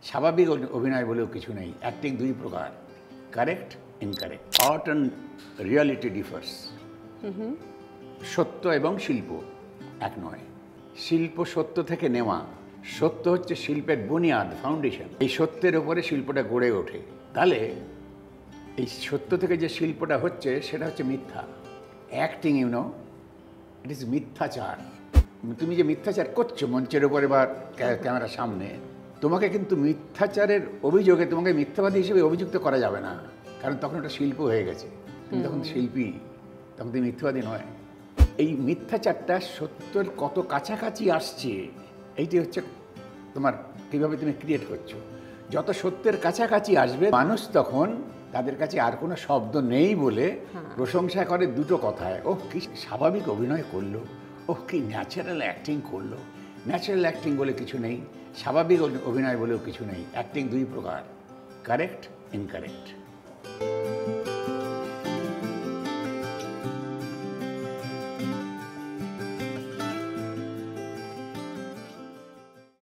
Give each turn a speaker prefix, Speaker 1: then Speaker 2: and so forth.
Speaker 1: স্বাভাবিক অভিনয় বলেও কিছু নেই। অ্যাক্টিং দুই প্রকার, correct, incorrect. Art and reality differs. সত্য এবং শিল্প এক নয়। শিল্প সত্য থেকে নেওয়া, সত্য হচ্ছে শিল্পের বুনিয়াদ, ফাউন্ডেশন। এই সত্যের ওপরে শিল্পটা গড়ে ওঠে। তাহলে এই সত্য থেকে যে শিল্পটা হচ্ছে সেটা হচ্ছে মিথ্যা। অ্যাক্টিং ইট ইজ মিথ্যাচার। তুমি যে মিথ্যাচার করছো মঞ্চের উপরে বা ক্যামেরার সামনে, তোমাকে কিন্তু মিথ্যাচারের অভিযোগে তোমাকে মিথ্যাবাদী হিসেবে অভিযুক্ত করা যাবে না, কারণ তখন ওটা শিল্প হয়ে গেছে। তুমি তখন শিল্পী, তখন তুমি মিথ্যাবাদী নয়। এই মিথ্যাচারটা সত্যের কত কাছাকাছি আসছে, এইটি হচ্ছে তোমার কীভাবে তুমি ক্রিয়েট করছো। যত সত্যের কাছাকাছি আসবে মানুষ তখন তাদের কাছে আর কোনো শব্দ নেই বলে প্রশংসা করে দুটো কথায়, ওহ কি স্বাভাবিক অভিনয় করলো, ওহ কি ন্যাচারাল অ্যাক্টিং করলো। ন্যাচারাল অ্যাক্টিং বলে কিছু নেই, স্বাভাবিক অভিনয় বলেও কিছু নেই। অ্যাক্টিং দুই প্রকার, কারেক্ট, ইনকারেক্ট।